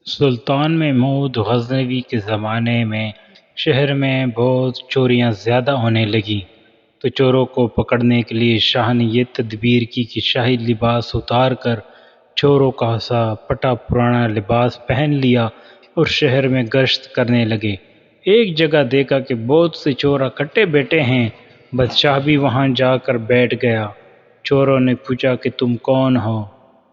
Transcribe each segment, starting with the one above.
سلطان محمود غزنوی کے زمانے میں شہر میں بہت چوریاں زیادہ ہونے لگیں، تو چوروں کو پکڑنے کے لیے شاہ نے یہ تدبیر کی کہ شاہی لباس اتار کر چوروں کا سا پٹا پرانا لباس پہن لیا اور شہر میں گشت کرنے لگے۔ ایک جگہ دیکھا کہ بہت سے چور اکٹھے بیٹھے ہیں، بادشاہ بھی وہاں جا کر بیٹھ گیا۔ چوروں نے پوچھا کہ تم کون ہو؟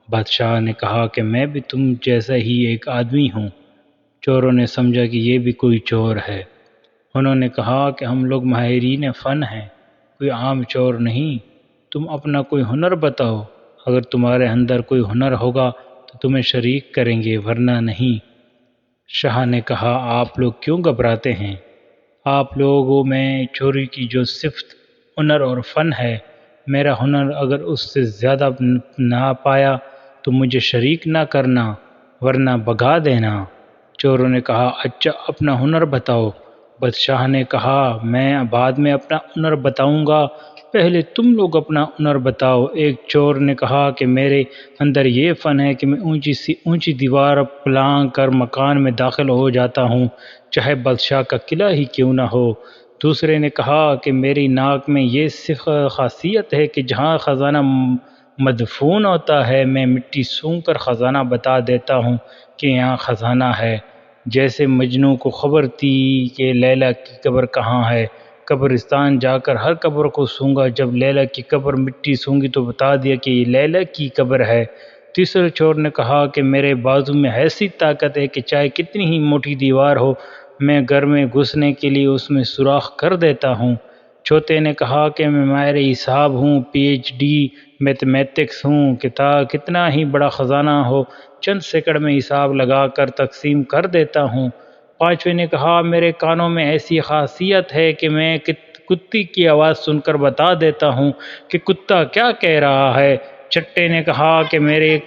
بادشاہ نے کہا کہ میں بھی تم جیسا ہی ایک آدمی ہوں۔ چوروں نے سمجھا کہ یہ بھی کوئی چور ہے۔ انہوں نے کہا کہ ہم لوگ ماہرین فن ہیں، کوئی عام چور نہیں۔ تم اپنا کوئی ہنر بتاؤ، اگر تمہارے اندر کوئی ہنر ہوگا تو تمہیں شریک کریں گے، ورنہ نہیں۔ شاہ نے کہا آپ لوگ کیوں گھبراتے ہیں؟ آپ لوگوں میں چوری کی جو صفت، ہنر اور فن ہے، میرا ہنر اگر اس سے زیادہ نہ پایا تو مجھے شریک نہ کرنا، ورنہ بھگا دینا۔ چوروں نے کہا اچھا اپنا ہنر بتاؤ۔ بادشاہ نے کہا میں بعد میں اپنا ہنر بتاؤں گا، پہلے تم لوگ اپنا ہنر بتاؤ۔ ایک چور نے کہا کہ میرے اندر یہ فن ہے کہ میں اونچی سی اونچی دیوار پلانگ کر مکان میں داخل ہو جاتا ہوں، چاہے بادشاہ کا قلعہ ہی کیوں نہ ہو۔ دوسرے نے کہا کہ میری ناک میں یہ خاصیت ہے کہ جہاں خزانہ مدفون ہوتا ہے میں مٹی سونگھ کر خزانہ بتا دیتا ہوں کہ یہاں خزانہ ہے۔ جیسے مجنوں کو خبر تھی کہ لیلی کی قبر کہاں ہے، قبرستان جا کر ہر قبر کو سونگا، جب لیلی کی قبر مٹی سونگی تو بتا دیا کہ یہ لیلی کی قبر ہے۔ تیسرے چور نے کہا کہ میرے بازو میں ایسی طاقت ہے کہ چاہے کتنی ہی موٹی دیوار ہو، میں گھر میں گھسنے کے لیے اس میں سوراخ کر دیتا ہوں۔ چوتھے نے کہا کہ میں ماہر حساب ہوں، پی ایچ ڈی میتھمیٹکس ہوں، کتنا ہی بڑا خزانہ ہو چند سیکنڈ میں حساب لگا کر تقسیم کر دیتا ہوں۔ پانچویں نے کہا میرے کانوں میں ایسی خاصیت ہے کہ میں کتی کی آواز سن کر بتا دیتا ہوں کہ کتا کیا کہہ رہا ہے۔ چھٹے نے کہا کہ میرے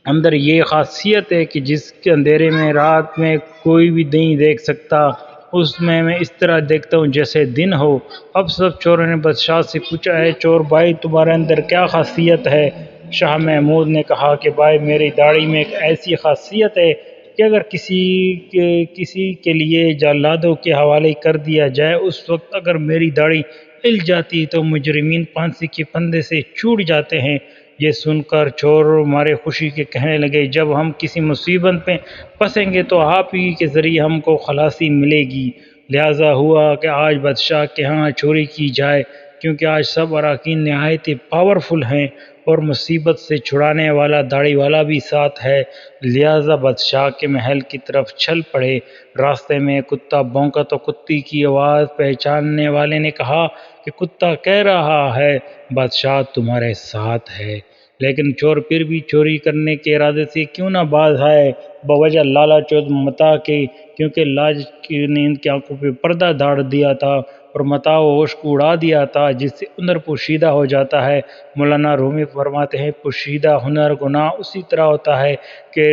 اندر یہ خاصیت ہے کہ جس کے اندھیرے میں رات میں کوئی بھی نہیں دیکھ سکتا، اس میں اس طرح دیکھتا ہوں جیسے دن ہو۔ اب سب چوروں نے بادشاہ سے پوچھا اے چور بھائی تمہارے اندر کیا خاصیت ہے؟ شاہ محمود نے کہا کہ بھائی میری داڑھی میں ایک ایسی خاصیت ہے کہ اگر کسی کے لیے جلادوں کے حوالے کر دیا جائے، اس وقت اگر میری داڑھی ہل جاتی تو مجرمین پھانسی کے پھندے سے چھوٹ جاتے ہیں۔ یہ سن کر چور مارے خوشی کے کہنے لگے جب ہم کسی مصیبت میں پھنسیں گے تو آپ ہی کے ذریعے ہم کو خلاصی ملے گی۔ لہٰذا ہوا کہ آج بادشاہ کے ہاں چوری کی جائے، کیونکہ آج سب اراکین نہایت پاورفل ہیں اور مصیبت سے چھڑانے والا داڑھی والا بھی ساتھ ہے۔ لہٰذا بادشاہ کے محل کی طرف چل پڑے۔ راستے میں کتا بھونکا تو کتے کی آواز پہچاننے والے نے کہا کہ کتا کہہ رہا ہے بادشاہ تمہارے ساتھ ہے، لیکن چور پھر بھی چوری کرنے کے ارادے سے کیوں نہ باز آئے، بوجہ لالچ و متاع کے، کیونکہ لالچ نے ان کی آنکھوں پہ پردہ ڈال دیا تھا اور متاع و ہوش کو اڑا دیا تھا، جس سے ہنر پوشیدہ ہو جاتا ہے۔ مولانا رومی فرماتے ہیں پوشیدہ ہنر گناہ اسی طرح ہوتا ہے کہ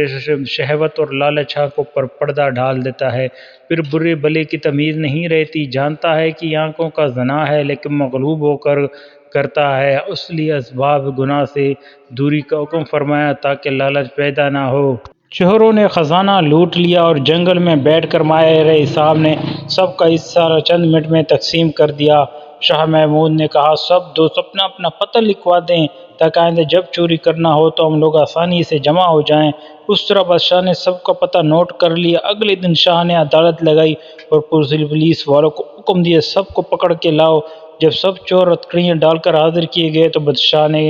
شہوت اور لالچ آنکھوں پر پردہ ڈال دیتا ہے، پھر برے بھلے کی تمیز نہیں رہتی، جانتا ہے کہ آنکھوں کا زنا ہے لیکن مغلوب ہو کر کرتا ہے۔ اس لیے اسباب گناہ سے دوری کا حکم فرمایا تاکہ لالچ پیدا نہ ہو۔ چوروں نے خزانہ لوٹ لیا اور جنگل میں بیٹھ کر ماہر حساب نے سب کا حصہ چند منٹ میں تقسیم کر دیا۔ شاہ محمود نے کہا سب دوست اپنا اپنا پتہ لکھوا دیں تاکہ آئندہ جب چوری کرنا ہو تو ہم لوگ آسانی سے جمع ہو جائیں۔ اس طرح بادشاہ نے سب کا پتہ نوٹ کر لیا۔ اگلے دن شاہ نے عدالت لگائی اور پولیس والوں کو حکم دیا سب کو پکڑ کے لاؤ۔ جب سب چور ہتھکڑیاں ڈال کر حاضر کیے گئے تو بادشاہ نے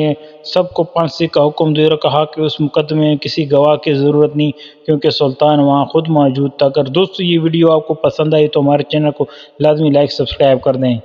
سب کو پھانسی کا حکم دیا اور کہا کہ اس مقدمے میں کسی گواہ کی ضرورت نہیں، کیونکہ سلطان وہاں خود موجود تھا۔ اگر دوستو یہ ویڈیو آپ کو پسند آئی تو ہمارے چینل کو لازمی لائک سبسکرائب کر دیں۔